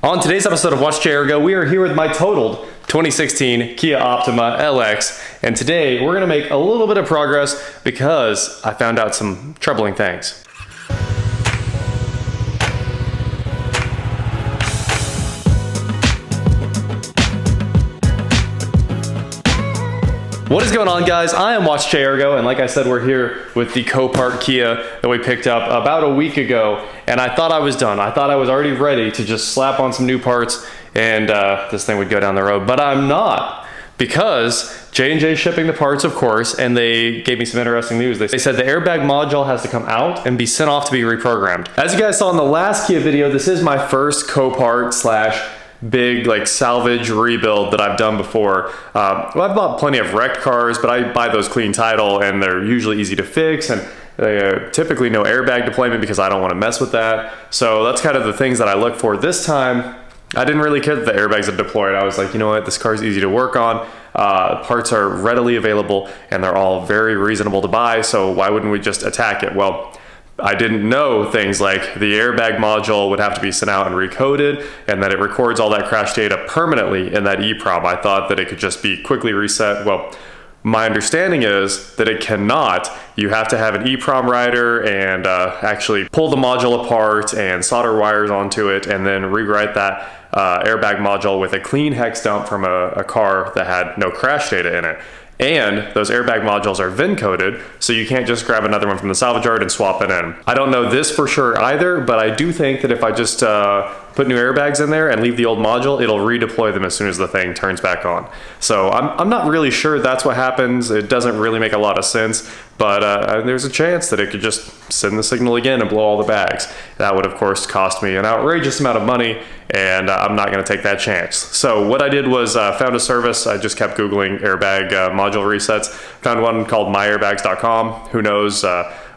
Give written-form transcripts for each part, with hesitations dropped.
On today's episode of Watch Chair Go, we are here with my totaled 2016 Kia Optima LX, and today we're going to make a little bit of progress because I found out some troubling things. What is going on, guys? I am Watch Chair Go, and like I said, we're here with the Copart Kia that we picked up about a week ago, and I thought I was done. I thought I was already ready to just slap on some new parts and this thing would go down the road, but I'm not, because J&J shipping the parts, of course, and they gave me some interesting news. They said the airbag module has to come out and be sent off to be reprogrammed. As you guys saw in the last Kia video, this is my first Copart slash big like salvage rebuild that I've done before. Well, I've bought plenty of wrecked cars, but I buy those clean title and they're usually easy to fix, and typically no airbag deployment because I don't want to mess with that. So that's kind of the things that I look for. This time I didn't really care that the airbags have deployed. I was like, you know what, this car's easy to work on. Parts are readily available and they're all very reasonable to buy, so why wouldn't we just attack it? Well, I didn't know things like the airbag module would have to be sent out and recoded, and that it records all that crash data permanently in that EEPROM. I thought that it could just be quickly reset. Well, my understanding is that it cannot. You have to have an EEPROM writer and actually pull the module apart and solder wires onto it, and then rewrite that airbag module with a clean hex dump from a car that had no crash data in it. And those airbag modules are VIN coded, so you can't just grab another one from the salvage yard and swap it in. I don't know this for sure either, but I do think that if I just put new airbags in there and leave the old module, it'll redeploy them as soon as the thing turns back on. So I'm not really sure that's what happens. It doesn't really make a lot of sense, but there's a chance that it could just send the signal again and blow all the bags. That would of course cost me an outrageous amount of money, and I'm not going to take that chance. So what I did was found a service. I just kept Googling airbag module resets. Found one called myairbags.com. Who knows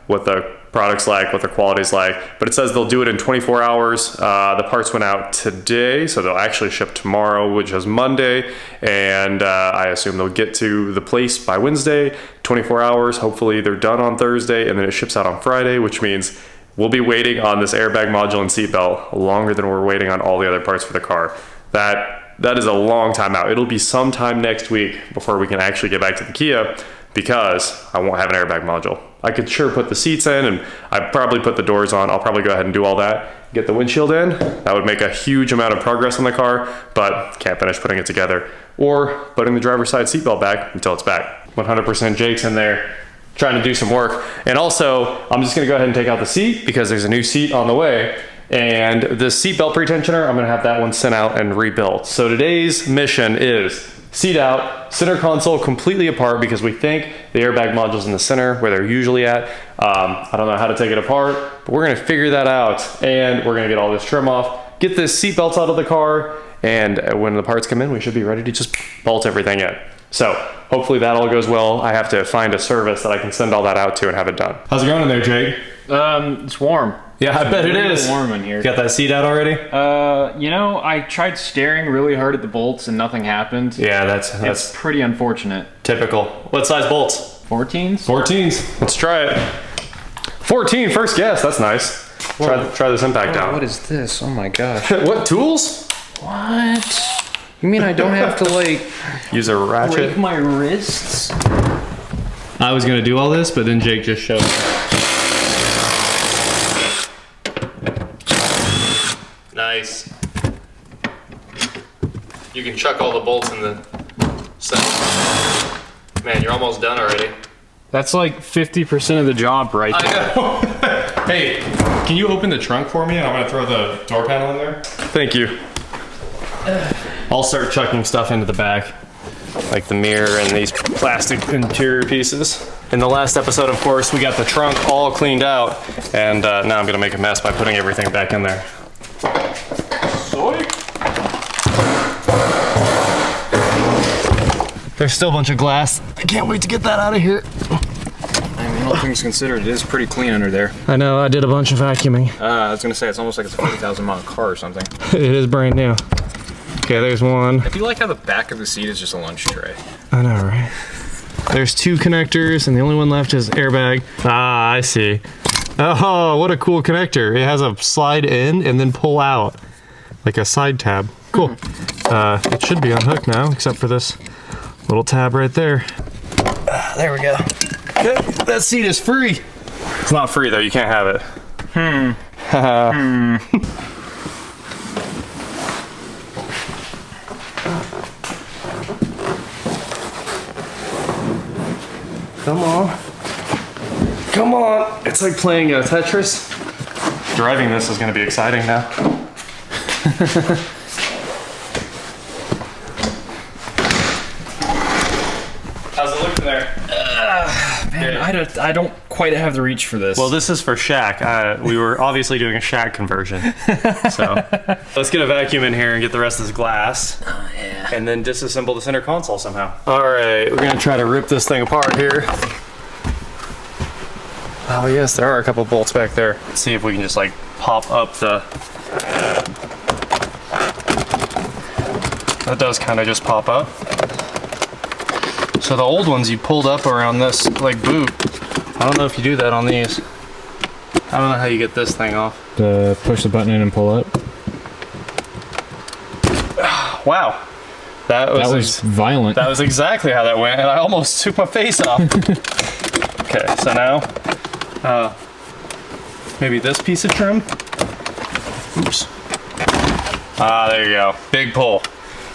what the product's like, what the quality's like, but it says they'll do it in 24 hours. The parts went out today, so they'll actually ship tomorrow, which is Monday, and I assume they'll get to the place by Wednesday, 24 hours. Hopefully they're done on Thursday, and then it ships out on Friday, which means we'll be waiting on this airbag module and seatbelt longer than we're waiting on all the other parts for the car. That is a long time out. It'll be sometime next week before we can actually get back to the Kia, because I won't have an airbag module. I could sure put the seats in, and I'd probably put the doors on. I'll probably go ahead and do all that, get the windshield in. That would make a huge amount of progress on the car, but can't finish putting it together or putting the driver's side seatbelt back until it's back. 100% Jake's in there trying to do some work. And also, I'm just gonna go ahead and take out the seat because there's a new seat on the way. And the seatbelt pretensioner, I'm gonna have that one sent out and rebuilt. So today's mission is seat out, center console completely apart because we think the airbag module's in the center where they're usually at. I don't know how to take it apart, but we're gonna figure that out, and we're gonna get all this trim off, get the seat belts out of the car, and when the parts come in, we should be ready to just bolt everything in. So hopefully that all goes well. I have to find a service that I can send all that out to and have it done. How's it going in there, Jake? It's warm. Yeah, I bet it is. Warm in here. Got that seat out already? You know, I tried staring really hard at the bolts and nothing happened. Yeah, that's It's pretty unfortunate. typical. What size bolts? 14s? 14s. Let's try it. 14, first guess. That's nice. Try this impact down. What is this? Oh my gosh. What, tools? What? You mean I don't have to like Use a ratchet? break my wrists? I was gonna do all this, but then Jake just showed me. Nice. You can chuck all the bolts in the center. Man, you're almost done already. That's like 50% of the job right there. I know. Hey, can you open the trunk for me? I'm gonna throw the door panel in there. Thank you. I'll start chucking stuff into the back, like the mirror and these plastic interior pieces. In the last episode, of course, we got the trunk all cleaned out, and now I'm gonna make a mess by putting everything back in there. There's still a bunch of glass. I can't wait to get that out of here. I mean, all things considered, it is pretty clean under there. I know, I did a bunch of vacuuming. I was gonna say, it's almost like it's a 40,000 mile car or something. It is brand new. Okay, there's one. I feel like how the back of the seat is just a lunch tray. I know, right? There's two connectors, and the only one left is airbag. Ah, I see. Oh, what a cool connector. It has a slide in and then pull out. like a side tab. Cool. It should be unhooked now, except for this little tab right there. There we go. Okay, that seat is free. It's not free though, you can't have it. Come on. Come on. It's like playing Tetris. Driving this is going to be exciting now. How's it looking there? Man, I don't quite have the reach for this. Well, this is for shack. We were obviously doing a shack conversion. So let's get a vacuum in here and get the rest of this glass. Oh, yeah. And then disassemble the center console somehow. All right, we're gonna try to rip this thing apart here. Oh yes, there are a couple bolts back there. Let's see if we can just like pop up the... That does kind of just pop up. So the old ones you pulled up around this like boot. I don't know if you do that on these. I don't know how you get this thing off. Push the button in and pull up. Wow. That was violent. That was exactly how that went, and I almost took my face off. Okay, so now, maybe this piece of trim. Oops. Ah, there you go. Big pull.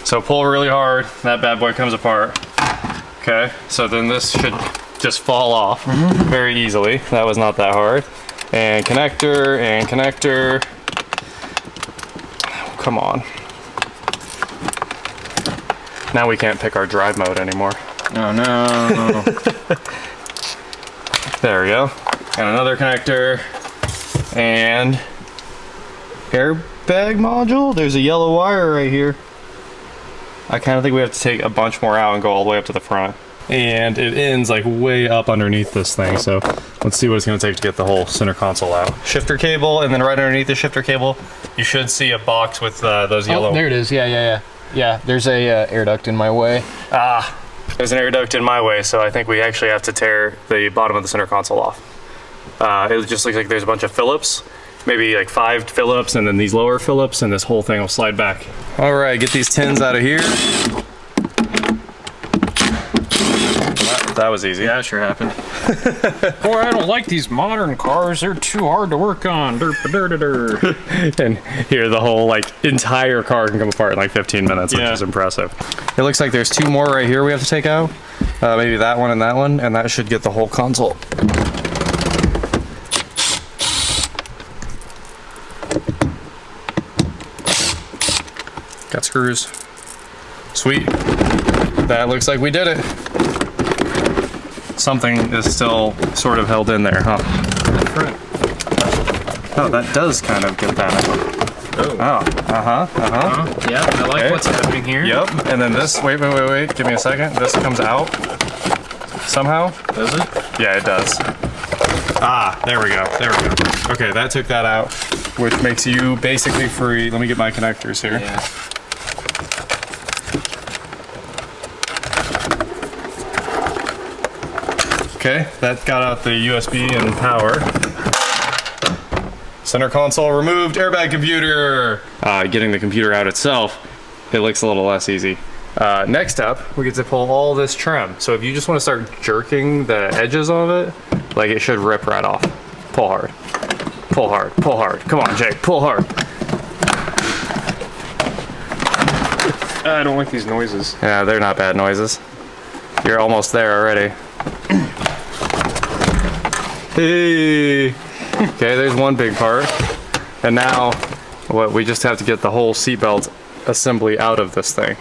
So pull really hard, that bad boy comes apart. Okay, so then this should just fall off very easily. That was not that hard. And connector, and connector. Oh, come on. Now we can't pick our drive mode anymore. Oh no. There we go. And another connector. And airbag module. There's a yellow wire right here. I kind of think we have to take a bunch more out and go all the way up to the front. And it ends like way up underneath this thing. So let's see what it's going to take to get the whole center console out. Shifter cable, and then right underneath the shifter cable, you should see a box with those yellow... Oh, there it is. Yeah. Yeah, there's a air duct in my way. Ah, there's an air duct in my way, so I think we actually have to tear the bottom of the center console off. It just looks like there's a bunch of Phillips, maybe like 5 Phillips, and then these lower Phillips, and this whole thing will slide back. All right, get these tins out of here. That was easy. Yeah, it sure happened. Boy, I don't like these modern cars. They're too hard to work on. And here, the whole like entire car can come apart in like 15 minutes, which is impressive. It looks like there's 2 more right here we have to take out. Maybe that one, and that should get the whole console. Got screws. Sweet. That looks like we did it. Something is still sort of held in there, huh? Oh, that does kind of get that out. Oh, yeah, I like what's happening here. Yep, and then this, wait, give me a second. This comes out somehow. Does it? Yeah, it does. Ah, there we go. Okay, that took that out, which makes you basically free. Let me get my connectors here. Yeah. Okay, that got out the USB and power. Center console removed, airbag computer. Getting the computer out itself, it looks a little less easy. Next up, we get to pull all this trim. So if you just want to start jerking the edges of it, like it should rip right off. Pull hard. Pull hard, pull hard. Come on, Jake, pull hard. I don't like these noises. Yeah, they're not bad noises. You're almost there already. Hey. Okay, there's one big part. And now, we just have to get the whole seatbelt assembly out of this thing.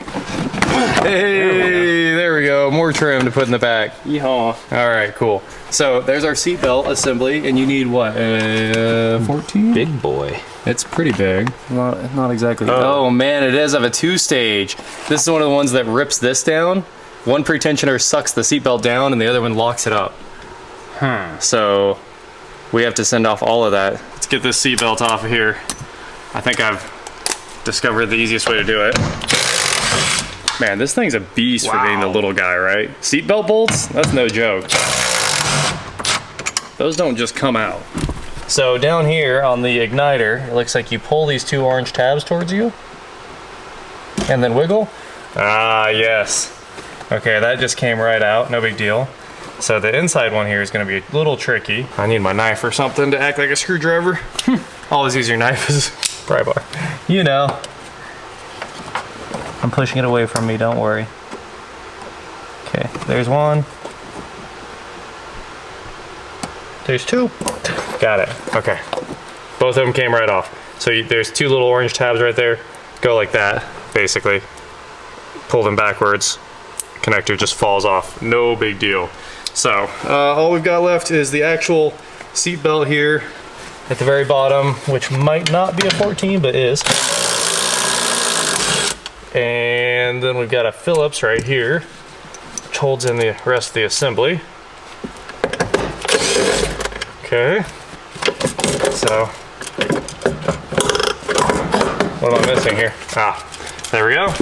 Hey, there we go. More trim to put in the back. Yeehaw. All right, cool. So there's our seatbelt assembly, and you need what? 14? Big boy. It's pretty big. Not exactly. Oh man, it is of a 2-stage. This is one of the ones that rips this down. One pretensioner sucks the seatbelt down, and the other one locks it up. So we have to send off all of that. Let's get this seatbelt off of here. I think I've discovered the easiest way to do it. Man, this thing's a beast for being the little guy, right? Seatbelt bolts? That's no joke. Those don't just come out. So down here on the igniter, it looks like you pull these two orange tabs towards you and then wiggle. Ah, yes. Okay, that just came right out, no big deal. So the inside one here is gonna be a little tricky. I need my knife or something to act like a screwdriver. Always use your knife as a pry bar. You know. I'm pushing it away from me, don't worry. Okay, there's one. There's two. Got it, okay. Both of them came right off. So there's two little orange tabs right there. Go like that, basically. Pull them backwards. Connector just falls off, no big deal. So, all we've got left is the actual seat belt here at the very bottom, which might not be a 14, but is. And then we've got a Phillips right here, which holds in the rest of the assembly. Okay, so, what am I missing here? Ah, there we go.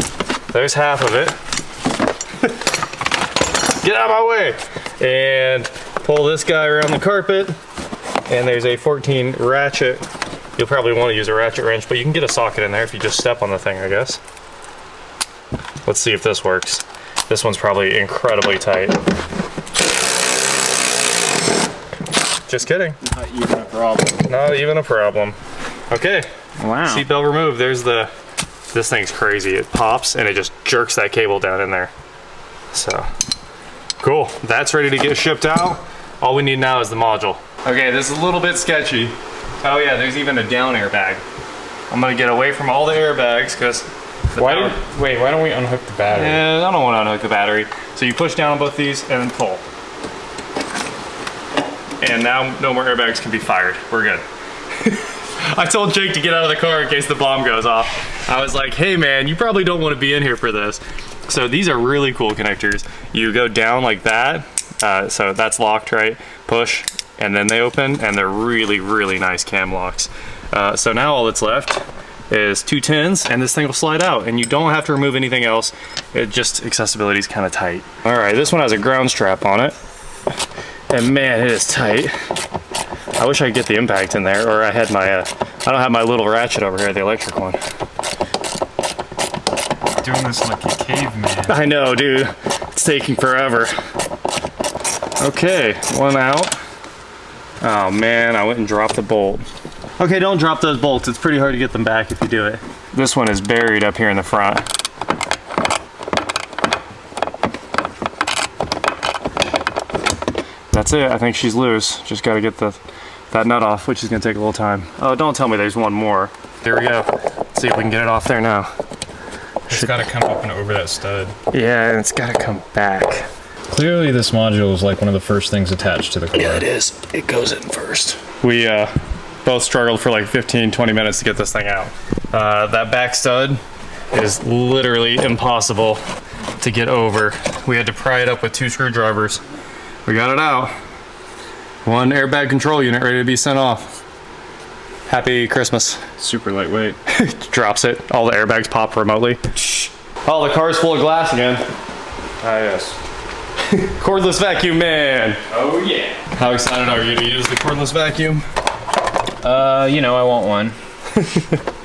There's half of it. Get out of my way! And pull this guy around the carpet. And there's a 14 ratchet. You'll probably want to use a ratchet wrench, but you can get a socket in there if you just step on the thing, I guess. Let's see if this works. This one's probably incredibly tight. Just kidding. Not even a problem. Not even a problem. Okay. Wow. Seatbelt removed. There's the, this thing's crazy. It pops and it just jerks that cable down in there. So, cool. That's ready to get shipped out. All we need now is the module. Okay, this is a little bit sketchy. Oh yeah, there's even a down airbag. I'm gonna get away from all the airbags because why don't we unhook the battery? I don't want to unhook the battery. So you push down on both these and then pull. And now no more airbags can be fired. We're good. I told Jake to get out of the car in case the bomb goes off. I was like, hey man, you probably don't want to be in here for this. So these are really cool connectors. You go down like that. So that's locked, right? Push, and then they open, and they're really, really nice cam locks. So now all that's left is 2 tins, and this thing will slide out, and you don't have to remove anything else. It just, accessibility is kind of tight. All right, this one has a ground strap on it, and man, it is tight. I wish I could get the impact in there, or I had my, I don't have my little ratchet over here, the electric one. Doing this like a caveman. I know, dude. It's taking forever. Okay, one out. Oh man, I went and dropped the bolt. Okay, don't drop those bolts. It's pretty hard to get them back if you do it. This one is buried up here in the front. That's it. I think she's loose. Just got to get that nut off, which is going to take a little time. Oh, don't tell me there's one more. There we go. Let's see if we can get it off there now. It's got to come up and over that stud. Yeah, and it's got to come back. Clearly this module is like one of the first things attached to the car. Yeah, it is. It goes in first. We both struggled for like 15-20 minutes to get this thing out. That back stud is literally impossible to get over. We had to pry it up with 2 screwdrivers. We got it out. 1 airbag control unit ready to be sent off. Happy Christmas. Super lightweight. Drops it. All the airbags pop remotely. Oh, the car's full of glass again. Ah, yes. Cordless vacuum man. Oh yeah. How excited are you to use the cordless vacuum? You know, I want one.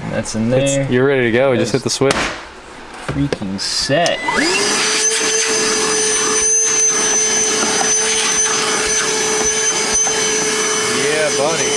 That's in there. You're ready to go. Just hit the switch. Freaking set. Yeah, buddy.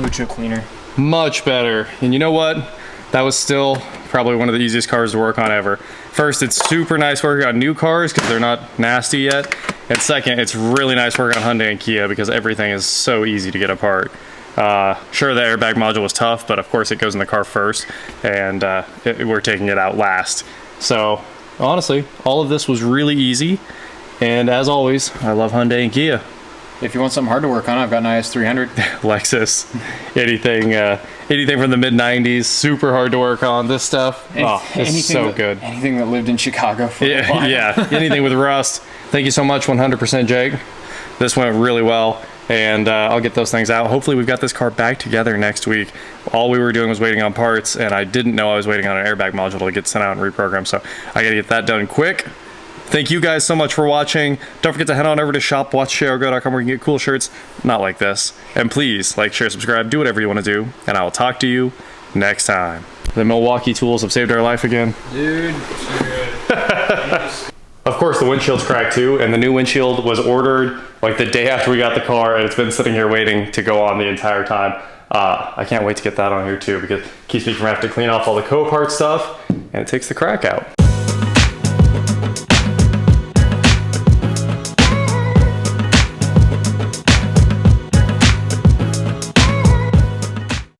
Mucho cleaner. Much better. And you know what? That was still probably one of the easiest cars to work on ever. First, it's super nice working on new cars because they're not nasty yet. And second, it's really nice working on Hyundai and Kia because everything is so easy to get apart. Sure, the airbag module was tough, but of course it goes in the car first, and we're taking it out last. So honestly, all of this was really easy. And as always, I love Hyundai and Kia. If you want something hard to work on, I've got an IS300. Lexus, anything from the mid-90s, super hard to work on. This stuff, it's so good. Anything that lived in Chicago for a while. Yeah, anything with rust. Thank you so much, 100% Jake. This went really well, and I'll get those things out. Hopefully we've got this car back together next week. All we were doing was waiting on parts, and I didn't know I was waiting on an airbag module to get sent out and reprogrammed, so I gotta get that done quick. thank you guys so much for watching. Don't forget to head on over to shop.watchjayorgo.com where you can get cool shirts, not like this. And please like, share, subscribe, do whatever you want to do, and I will talk to you next time. The Milwaukee tools have saved our life again. Dude, Of course, the windshield's cracked too, and the new windshield was ordered like the day after we got the car, and it's been sitting here waiting to go on the entire time. I can't wait to get that on here too, because it keeps me from having to clean off all the Copart stuff, and it takes the crack out.